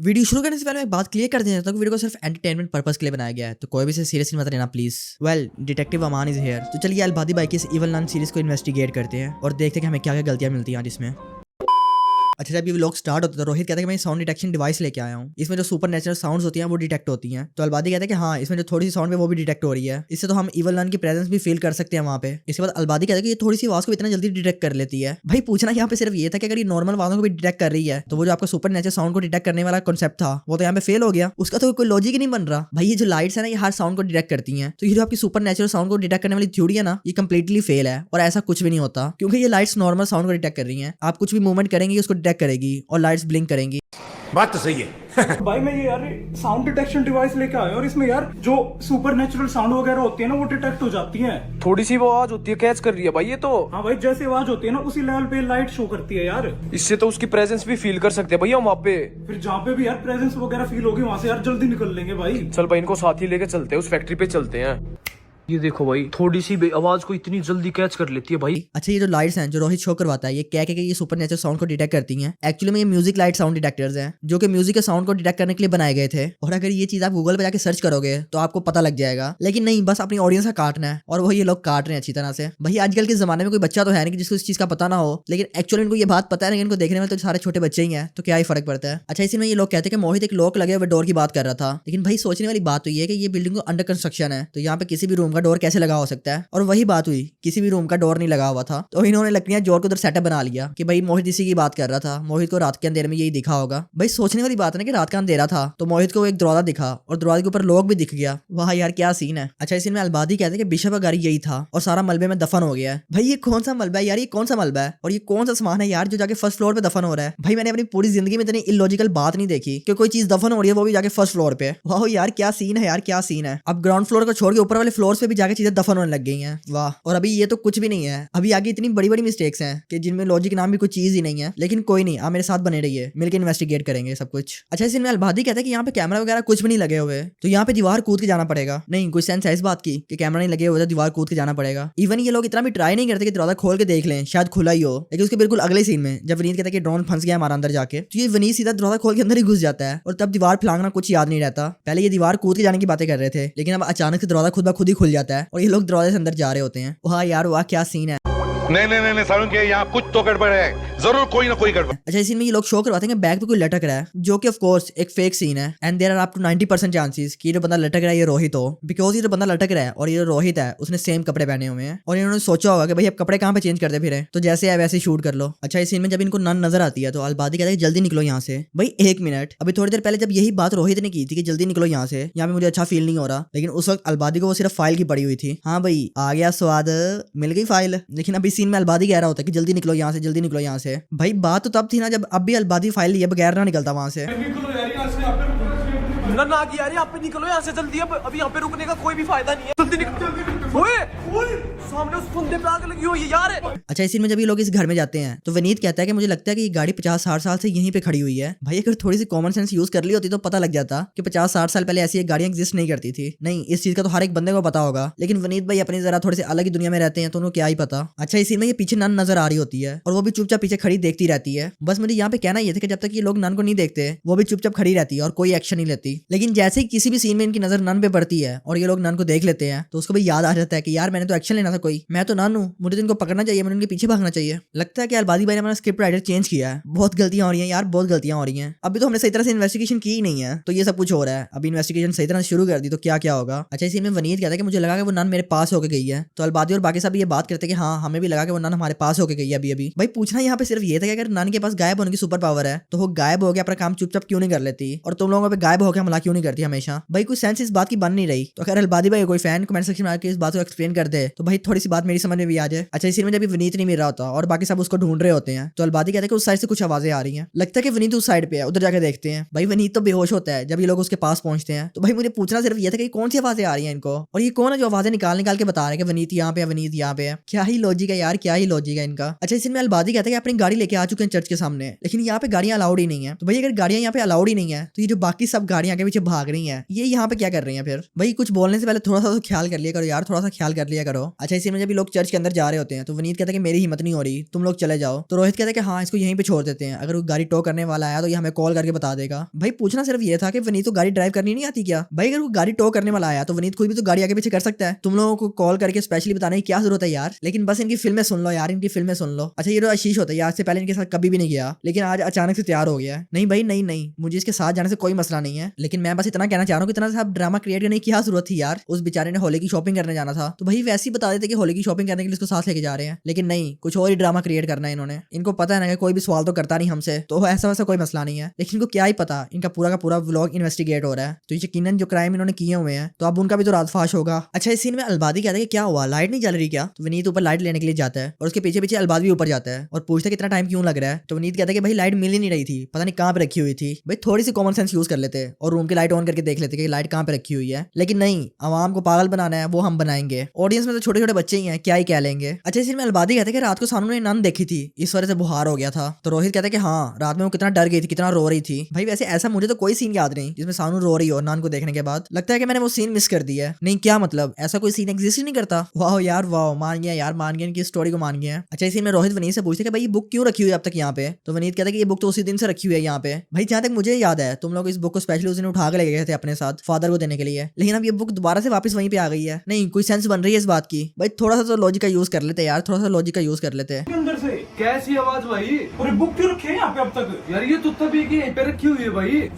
Video शुरू करने से पहले मैं एक बात क्लियर कर देना चाहता हूँ कि वीडियो को सिर्फ एंटरटेनमेंट पर्पस के लिए बनाया गया है, तो कोई भी इसे सीरियसली मत लेना please. Well, detective Aman is here. तो चलिए अलबादी बाई की इस इवल नन सीरीज को इन्वेस्टिगेट करते हैं और देखते हैं कि हमें क्या क्या गलतियां मिलती हैं आज इसमें। अच्छा, जब ये व्लॉग स्टार्ट होता है तो रोहित कहता है कि मैं साउंड डिटेक्शन डिवाइस लेके आया हूँ, इसमें जो सुपर नेचुरल साउंड्स होती हैं वो डिटेक्ट होती हैं। तो अलबादी कहता है कि हाँ, इसमें जो थोड़ी सी साउंड है वो भी डिटेक्ट हो रही है, इससे तो हम इवल नन की प्रेजेंस भी फील कर सकते हैं वहाँ पे। इसके बाद अलबादी कहता है कि ये थोड़ी सी आवाज को इतना जल्दी डिटेक्ट कर लेती है। भाई पूछना यहाँ पे सिर्फ ये था कि अगर ये नॉर्मल आवाजों को भी डिटेक्ट कर रही है तो वो जो आपका सुपर नेचुरल साउंड को डिटेक्ट करने वाला कॉन्सेप्ट था वो तो यहाँ पे फेल हो गया, उसका तो कोई लॉजिक ही नहीं बन रहा। भाई ये जो लाइट्स है ना, ये हर साउंड को डिटेक्ट करती हैं, तो ये जो आपकी सुपर नेचुरल साउंड को डिटेक्ट करने वाली थ्योरी है ना, ये कंप्लीटली फेल है और ऐसा कुछ भी नहीं होता, क्योंकि ये लाइट्स नॉर्मल साउंड को डिटेक्ट कर रही हैं। आप कुछ भी मूवमेंट करेंगे उसको डिटेक्ट करेगी और लाइट्स ब्लिंक करेंगी। बात तो सही है। भाई मैं ये यार साउंड डिटेक्शन डिवाइस लेके आया और इसमें यार जो सुपर नेचुरल साउंड वगैरह होती है ना वो डिटेक्ट हो जाती है। थोड़ी सी वो आवाज होती है कैच कर रही है भाई ये तो। हाँ भाई, जैसे आवाज होती है ना उसी लेवल पे लाइट शो करती है यार। इससे तो उसकी प्रेजेंस भी फील कर सकते हैं भैया हम वहाँ पे। फिर जहाँ पे भी यार प्रेजेंस वगैरह फील होगी वहाँ से यार जल्दी निकल लेंगे भाई। चल भाई इनको साथ ही लेके चलते हैं, उस फैक्ट्री पे चलते हैं। ये देखो भाई, थोड़ी सी आवाज को इतनी जल्दी कैच कर लेती है भाई। अच्छा, ये जो लाइट्स हैं जो रोहित शो करवाता है, ये कह के ये सुपर नेचुरल साउंड को डिटेक्ट करती हैं, एक्चुअली में ये म्यूजिक लाइट साउंड डिटेक्टर्स हैं जो कि म्यूजिक के साउंड को डिटेक्ट करने के लिए बनाए गए थे। और अगर ये चीज आप गूगल पे जाके सर्च करोगे तो आपको पता लग जाएगा, लेकिन नहीं, बस अपनी ऑडियंस का काटना है और वो ये लोग काट रहे हैं अच्छी तरह से। भाई आजकल के जमाने में कोई बच्चा तो है नहीं कि जिसको इस चीज का पता ना हो, लेकिन एक्चुअली इनको ये बात पता है, लेकिन इनको देखने में तो सारे छोटे बच्चे ही हैं, तो क्या ही फर्क पड़ता है। अच्छा, इसी में ये लोग कहते हैं कि मोहित एक लॉक लगे हुए डोर की बात कर रहा था, लेकिन भाई सोचने वाली बात तो ये है कि ये बिल्डिंग अंडर कंस्ट्रक्शन है, तो यहाँ पे किसी भी रूम का डोर कैसे लगा हो सकता है। और वही बात हुई, किसी भी रूम का डोर नहीं लगा हुआ था, तो इन्होंने लकड़ियां जोड़ के उधर सेटअप बना लिया कि भाई मोहित इसी की बात कर रहा था, मोहित को रात के अंधेरे में यही दिखा होगा। भाई सोचने वाली बात है ना कि रात का अंधेरा था तो मोहित को एक दरवाजा दिखा और दरवाजे के ऊपर लॉक भी दिख गया। वाह यार क्या सीन है। अच्छा, इसी में अलबादी कहते हैं कि बिशप का गाड़ी यही था और सारा मलबे में दफन हो गया है। भाई ये कौन सा मलबा है यार, ये कौन सा मलबा है और ये कौन सा सामान है यार जो जाके फर्स्ट फ्लोर पे दफन हो रहा है। भाई मैंने अपनी पूरी जिंदगी में इतनी इलॉजिकल बात नहीं देखी कि कोई चीज दफन हो रही है वो भी जाके फर्स्ट फ्लोर पे। वाह यार क्या सीन है यार, क्या सीन है। अब ग्राउंड फ्लोर को छोड़ के ऊपर वाले फ्लोर पे भी जाके चीजें दफन होने लग गई हैं। वाह। और अभी ये तो कुछ भी नहीं है, अभी आगे इतनी बड़ी बड़ी मिस्टेक्स हैं कि जिनमें लॉजिक नाम भी कोई चीज ही नहीं है, लेकिन कोई नहीं, आप मेरे साथ बने रहिए, मिलकर इन्वेस्टिगेट करेंगे सब कुछ। अच्छा, इसमें अलबादी कहता है कि यहाँ पे कैमरा वगैरह कुछ भी नहीं लगे हुए, तो यहाँ पे दीवार कूद के जाना पड़ेगा। नहीं, कोई सेंस है इस बात की कि कैमरा नहीं लगे हुए तो दीवार कूद के जाना पड़ेगा। इवन ये लोग इतना भी ट्राई नहीं करते कि दरवाजा खोल के देख लें, शायद खुला ही हो, लेकिन उसके बिल्कुल अगले सीन में जब वनीत कहता है कि ड्रोन फंस गया हमारा अंदर जाके, तो ये वनीत सीधा दरवाजा खोल के अंदर ही घुस जाता है और तब दीवार फलांगना कुछ याद नहीं रहता। पहले ये दीवार कूद के जाने की बातें कर रहे थे, लेकिन अब अचानक से दरवाजा खुद ब खुद ही खुल जाता है और ये लोग दरवाजे से अंदर जा रहे होते हैं। वाह यार वाह क्या सीन है। नहीं सारुण के यहाँ कुछ तो गड़बड़ है, जरूर कोई ना कोई गड़बड़। अच्छा, इसी में ये लोग शो करवाते हैं कि बैग पे कोई लटक रहा है, जो कि ऑफ कोर्स एक फेक सीन है and there are up to 90% chances कि ये जो बंदा लटक रहा है ये रोहित हो, बिकॉज ये जो बंदा लटक रहा है और ये जो रोहित है उसने सेम कपड़े पहने हुए हैं और इन्होंने सोचा होगा कि भाई अब कपड़े कहाँ पे चेंज करते फिर, तो जैसे है वैसे शूट कर लो। अच्छा, इस सीन में जब इनको नन नजर आती है तो अलबादी कहता है जल्दी निकलो यहाँ से। भाई एक मिनट, अभी थोड़ी देर पहले जब यही बात रोहित ने की थी कि जल्दी निकलो यहाँ से, यहाँ पे मुझे अच्छा फील नहीं हो रहा, लेकिन उस वक्त अलबादी को वो सिर्फ फाइल की पड़ी हुई थी। हाँ भाई आ गया स्वाद, मिल गई फाइल, लेकिन अभी सीन में अलबादी कह रहा होता है कि जल्दी निकलो यहाँ से, जल्दी निकलो यहाँ से। भाई बात तो तब थी ना जब अब भी अलबादी फाइल लिए बगैर ना निकलता वहां से। ना कि यार यहाँ पे निकलो यहाँ से जल्दी, अब यहाँ पे रुकने का कोई भी फायदा नहीं है, जल्दी निकलो। ओए सामने उस फंदे पे आग लगी हुई है यार। अच्छा, इसी में जब ये लोग इस घर में जाते हैं तो वनीत कहता है कि मुझे लगता है कि ये गाड़ी 50-60 साल से यहीं पे खड़ी हुई है। भाई अगर थोड़ी सी कॉमन सेंस यूज कर ली होती तो पता लग जाता कि 50-60 साल पहले ऐसी एक गाड़ियां एग्जिस्ट नहीं करती थी। नहीं, इस चीज का तो हर एक बंदे को पता होगा, लेकिन वनीत भाई अपनी जरा थोड़े से अलग ही दुनिया में रहते हैं तो उनको क्या ही पता। अच्छा, इसी में ये पीछे नन नजर आ रही होती है और वो भी चुपचाप पीछे खड़ी देखती रहती है। बस मुझे यहाँ पे कहना ये था कि जब तक ये लोग नन को नहीं देखते वो भी चुपचाप खड़ी रहती है और कोई एक्शन नहीं लेती, लेकिन जैसे ही किसी भी सीन में इनकी नजर नन पे पड़ती है और ये लोग नन को देख लेते हैं तो उसको भी याद आ जाता है कि यार मैंने तो एक्शन लेना था, कोई मैं तो नन हूँ, मुझे तो इनको पकड़ना चाहिए, मुझे उनके पीछे भागना चाहिए। लगता है कि अलबादी भाई ने अपना स्क्रिप्ट राइटर चेंज किया है, बहुत गलतियां हो रही हैं यार, बहुत गलतियां हो रही हैं। अभी तो हमने सही तरह से इन्वेस्टिगेशन की ही नहीं है तो ये सब कुछ हो रहा है, अभी इन्वेस्टिगेशन सही तरह से शुरू कर दी तो क्या क्या होगा। अच्छा, इसी में वनीत कहता है कि मुझे लगा कि वो नन मेरे पास होके गई है, तो अलबादी और बाकी सब ये बात करते हैं कि हाँ हमें भी लगा कि वो नन हमारे पास होके गई है अभी। भाई पूछना यहाँ पे सिर्फ ये था कि अगर नन के पास गायब होने की सुपर पावर है तो वो गायब हो गया अपना काम चुपचाप क्यों नहीं कर लेती और तुम लोगों पे गायब होकर हमला क्यों नहीं करती हमेशा। भाई कोई सेंस इस बात की बन नहीं रही, तो अगर अलबादी भाई कोई फैन कमेंट सेक्शन में आकर इस बात को एक्सप्लेन कर दे तो भाई थोड़ी सी बात मेरी समझ में भी आ जाए। अच्छा, इसी में जब वनीत नहीं मिल रहा होता और बाकी सब उसको ढूंढ रहे होते हैं तो अलबादी कहते हैं कि उस साइड से कुछ आवाजें आ रही हैं, लगता है कि वनीत उस साइड पे है, उधर जाके देखते हैं। भाई वनीत तो बेहोश होता है जब ये लोग उसके पास पहुंचते हैं, तो भाई मुझे पूछना सिर्फ ये था कि कौन सी आवाजें आ रही हैं इनको और ये कौन है जो आवाजें निकाल निकाल के बता रहे हैं कि वनीत यहाँ पे है, वनीत यहाँ पे है। क्या ही लॉजिक है यार, क्या ही लॉजिक है इनका। अच्छा, इसी में अलबादी कहता है कि अपनी गाड़ी लेके आ चुके हैं चर्च के सामने, लेकिन यहाँ पे गाड़ियां अलाउड ही नहीं है। तो भाई अगर गाड़ियां यहाँ पे अलाउड ही नहीं है तो ये जो बाकी सब गाड़ियां आगे पीछे भाग रही हैं, ये यहाँ पे क्या कर रही हैं फिर? भाई कुछ बोलने से पहले थोड़ा सा तो ख्याल कर लिया करो यार, थोड़ा सा ख्याल कर लिया करो। अच्छा इसी में जब ये लोग चर्च के अंदर जा रहे होते हैं तो वनीत कहता है कि मेरी हिम्मत नहीं हो रही, तुम लोग चले जाओ। तो रोहित कहता है कि हाँ इसको यहीं पे छोड़ देते हैं, अगर वो गाड़ी टो करने वाला आया तो ये हमें कॉल करके बता देगा। भाई पूछना सिर्फ ये था कि वनीत को गाड़ी ड्राइव करनी नहीं आती क्या? भाई अगर वो गाड़ी टो करने वाला आया तो वनीत खुद भी तो गाड़ी आगे पीछे कर सकता है, तुम लोगों को कॉल करके स्पेशली बताने की क्या जरूरत है यार? लेकिन बस इनकी फिल्में सुन लो यार, इनकी फिल्में सुन लो। अच्छा ये जो आशीष होता है आज से पहले इनके साथ कभी भी नहीं गया, लेकिन आज अचानक से तैयार हो गया है। नहीं भाई नहीं, मुझे इसके साथ जाने से कोई मसला नहीं है, लेकिन मैं बस इतना कहना चाह रहा हूँ कि इतना सब ड्रामा क्रिएट करने की क्या जरूरत थी यार? उस बेचारे ने होली की शॉपिंग करने जाना था तो भाई वैसे ही बता देते कि होली की शॉपिंग करने के लिए इसको साथ लेके जा रहे हैं, लेकिन नहीं, कुछ और ही ड्रामा क्रिएट करना है इन्होंने। इनको पता है ना कि कोई भी सवाल तो करता नहीं हमसे, तो ऐसा वैसा कोई मसला नहीं है, लेकिन इनको क्या ही पता इनका पूरा का पूरा व्लॉग इन्वेस्टिगेट हो रहा है, तो यकीनन जो क्राइम इन्होंने किए हुए हैं तो अब उनका भी तो राजफाश होगा। अच्छा इस सीन में अलबादी कहता है कि क्या हुआ, लाइट नहीं जल रही क्या? तो वनीत ऊपर लाइट लेने के लिए जाता है और उसके पीछे पीछे अलबादी भी ऊपर जाता है और पूछता है कितना टाइम क्यों लग रहा है? तो वनीत कहता है कि भाई लाइट मिल ही नहीं रही थी, पता नहीं कहाँ पे रखी हुई थी। भाई थोड़ी सी कॉमन सेंस यूज कर लेते और रूम की लाइट ऑन करके देख लेते कि लाइट कहाँ पे रखी हुई है, लेकिन नहीं, आवाम को पागल बनाना है वो हम बनाएंगे, ऑडियंस में तो छोटे छोटे बच्चे ही हैं, क्या ही कह लेंगे। अच्छा इस में अलबादी कहते हैं कि रात को सानू ने नन देखी थी, इस वजह से बुखार हो गया था। तो रोहित कहता है कि हाँ रात में वो कितना डर गई थी, कितना रो रही थी। भाई वैसे ऐसा मुझे तो कोई सीन याद नहीं जिसमें सानू रो रही हो नन को देखने के बाद, लगता है कि मैंने वो सीन मिस कर दिया है। नहीं क्या मतलब, ऐसा कोई सीन एग्जिस्ट ही नहीं करता? वाह यार वाह, मान गया यार, मान गया, इनकी स्टोरी को मान गया। अच्छा इसी में रोहित वनीत से पूछते हैं कि भाई ये बुक क्यों रखी हुई है अब तक यहाँ पे? तो वनीत कहता है कि ये बुक तो उसी दिन से रखी हुई है यहाँ पे। भाई जहाँ तक मुझे याद है तुम लोग इस बुक को स्पेशली उस दिन उठा के ले गए थे अपने साथ फादर को देने के लिए, लेकिन अब ये बुक दोबारा से वापस वहीं पे आ गई है। नहीं कोई सेंस बन रही है इस बात की? भाई थोड़ा सा तो लॉजिक का यूज कर लेते यार, थोड़ा सा लॉजिक का यूज कर लेते। अंदर से कैसी आवाज भाई? और बुक क्यों रखी है यहाँ पे अब तक? यार ये तो तभी की यहीं पे रखी हुई है भाई।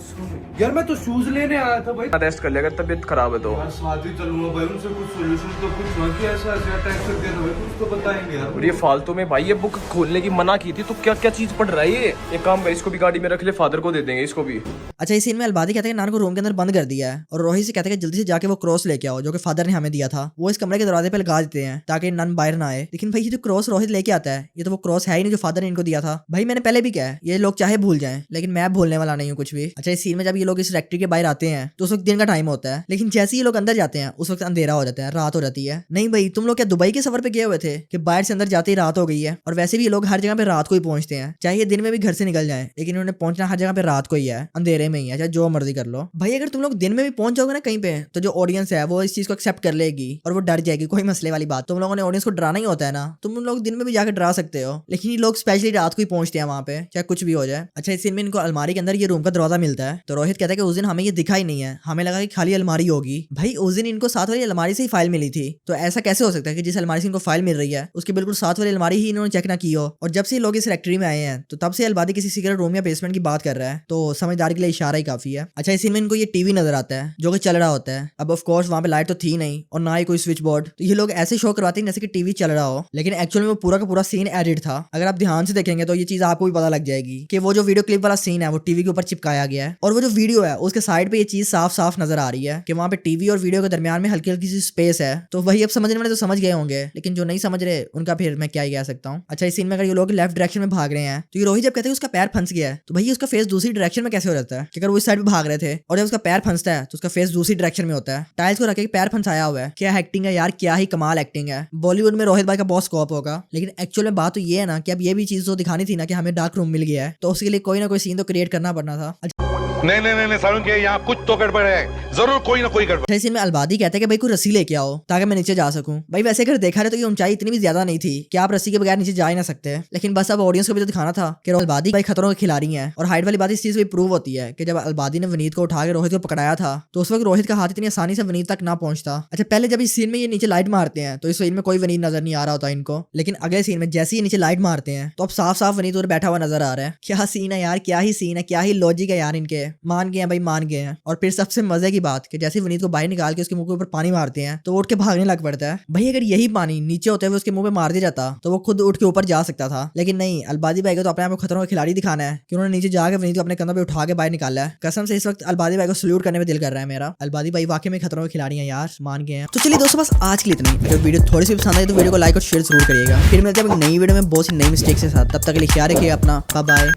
यार मैं तो शूज लेने आया था भाई। टेस्ट कर लिया, अगर तबियत खराब है तो। यार साथ ही चलूंगा भाई, उनसे कुछ सोल्यूशन तो कुछ ना कि ऐसा अटैक कर दिया था भाई, कुछ तो बताएंगे यार। और ये फालतू में भाई ये बुक खोलने की मना की थी, तो क्या क्या चीज पढ़ रहा है ये? एक काम कर, इसको भी गाड़ी में रख ले, फादर को दे देंगे इसको भी। अच्छा इस सीन में अलबादी कहते हैं कि नान को रूम के अंदर बंद कर दिया है और रोहित से कहते हैं कि जल्दी से जाके वो क्रॉस लेके आओ जो कि फादर ने हमें दिया था, वो इस कमरे के दरवाजे पे लगा देते हैं ताकि नन बाहर ना आए। लेकिन भाई ये जो क्रॉस रोहित लेके आता है ये तो वो क्रॉस है ही नहीं जो फादर ने इनको दिया था। भाई मैंने पहले भी कहा ये लोग चाहे भूल जाएं लेकिन मैं भूलने वाला नहीं हूँ कुछ भी। अच्छा इस सीन में जब ये लोग इस फैक्ट्री के बाहर आते हैं तो उस वक्त दिन का टाइम होता है, लेकिन जैसे ही ये लोग अंदर जाते हैं उस वक्त अंधेरा हो जाता है, रात हो जाती है। नहीं भाई तुम लोग क्या दुबई के सफर पे गए हुए थे कि बाहर से अंदर जाते ही रात हो गई है? और वैसे भी ये लोग हर जगह पे रात को ही पहुंचते हैं, चाहे दिन में भी घर से निकल जाए, लेकिन इन्होंने पहुंचना हर जगह पे रात को ही है, अंधेरे में ही है, चाहे जो मर्जी कर लो। भाई अगर तुम लोग दिन में भी पहुंच जाओगे ना कहीं पे तो जो ऑडियंस है वो इस चीज को एक्सेप्ट कर लेगी और वो डर जाएगी, कोई मसले वाली बात। तुम लोगों ने ऑडियंस को डराना ही होता है ना, तुम लोग दिन में भी जाकर डरा सकते हो, लेकिन ये लोग स्पेशली रात को ही पहुंचते हैं वहां पे, चाहे कुछ भी हो जाए। अच्छा इस सीन में इनको अलमारी के अंदर ये रूम का दरवाजा मिलता है तो रोहित कहता है कि उस दिन हमें ये दिखा ही नहीं है, हमें लगा कि खाली अलमारी होगी। भाई उस दिन इनको साथ वाली अलमारी से ही फाइल मिली थी, तो ऐसा कैसे हो सकता है कि जिस अलमारी से इनको फाइल मिल रही है उसके बिल्कुल साथ वाली अलमारी ही इन्होंने चेक ना की हो? और जब से लोग इस फैक्ट्री में आए हैं तो तब से अलबादी किसी सीक्रेट रूम या बेसमेंट की बात कर रहा है, तो समझदारी के लिए इशारा ही काफी है। अच्छा इस सीन में इनको ये टीवी नजर आता है जो कि चल रहा होता है। अब ऑफ कोर्स वहां पे लाइट तो थी नहीं और ना ही कोई स्विच बोर्ड, तो ये लोग ऐसे शो करवाते हैं जैसे कि टीवी चल रहा हो, लेकिन एक्चुअल में वो पूरा का पूरा सीन एडिट था। अगर आप ध्यान से देखेंगे तो ये चीज आपको भी पता लग जाएगी कि वो जो वीडियो क्लिप वाला सीन है वो टीवी के ऊपर चिपकाया गया है और वो जो वीडियो है उसके साइड पे ये चीज साफ साफ नजर आ रही है कि वहां पे टीवी और वीडियो के दरमियान में हल्की हल्की सी स्पेस है। तो वही अब समझने वाले तो समझ गए होंगे, लेकिन जो नहीं समझ रहे उनका फिर मैं क्या ही कह सकता हूँ। अच्छा इस सीन में अगर ये लोग लेफ्ट डायरेक्शन में भाग रहे हैं तो ये रोहित जब कहते हैं उसका पैर फंस गया है तो भाई उसका फेस दूसरी डायरेक्शन में कैसे हो जाता है? कि अगर वो इस साइड पे भाग रहे थे और जब उसका पैर फंसता है तो उसका फेस दूसरी डायरेक्शन में होता है, टाइल्स को रखे पैर फंसाया हुआ है। क्या एक्टिंग है यार, क्या ही कमाल एक्टिंग है। बॉलीवुड में रोहित भाई का बहुत स्कोप होगा, लेकिन एक्चुअल में बात तो ये है ना कि अब ये भी चीज तो दिखानी थी ना कि हमें डार्क रूम मिल गया है, तो उसके लिए कोई ना कोई सीन तो क्रिएट करना पड़ना था। नहीं सारुण के यहाँ कुछ तो गड़बड़ है, जरूर कोई ना कोई गड़बड़। इस में अलबादी कहते हैं कि भाई कोई रस्सी लेके आओ ताकि मैं नीचे जा सकूं। भाई वैसे अगर देखा रहे तो ये ऊंचाई इतनी भी ज्यादा नहीं थी कि आप रस्सी के बगैर नीचे जा ही ना सकते, लेकिन बस अब ऑडियंस को भी तो दिखाना था कि अलबादी भाई खतरों के खिलाड़ी है। और हाइट वाली बात इस चीज भी प्रूव होती है कि जब अलबादी ने वनीत को उठा के रोहित को पकड़ाया था तो उस वक्त रोहित का हाथ इतनी आसानी से वनीत तक ना पहुंचता। अच्छा पहले जब इस सीन में ये नीचे लाइट मारते हैं तो इस सीन में कोई वनीत नजर नहीं आ रहा होता इनको, लेकिन अगले सीन में जैसे ही नीचे लाइट मारते हैं तो अब साफ साफ वनीत उधर बैठा हुआ नजर आ रहा है। क्या सीन है यार, क्या ही सीन है, क्या ही लॉजिक है यार इनके। मान गए भाई, मान गए हैं। और फिर सबसे मजे की बात कि जैसे वनीत को बाहर निकाल के उसके मुंह के ऊपर पानी मारते हैं तो वो उठ के भागने लग पड़ता है। भाई अगर यही पानी नीचे होते हुए उसके मुंह पे मार दिया जाता तो वो खुद उठ के ऊपर जा सकता था, लेकिन नहीं, अलबादी भाई को तो अपने आप को खतरों का खिलाड़ी दिखाना है कि उन्होंने नीचे जाकर वनीत को अपने कंधों पे उठा के बाहर निकाला है। कसम से इस वक्त अलबादी भाई को सल्यूट करने में दिल कर रहा है मेरा। अलबादी भाई वाकई में खतरों के खिलाड़ी हैं यार, मान गए हैं। तो चलिए दोस्तों बस आज के लिए इतना ही। अगर वीडियो थोड़ी सी पसंद आई तो वीडियो को लाइक और शेयर जरूर करिएगा। फिर मिलते हैं एक नई वीडियो में बहुत सी नई मिस्टेक्स के साथ, तब तक के लिए ख्याल रखिएगा अपना, बाय बाय।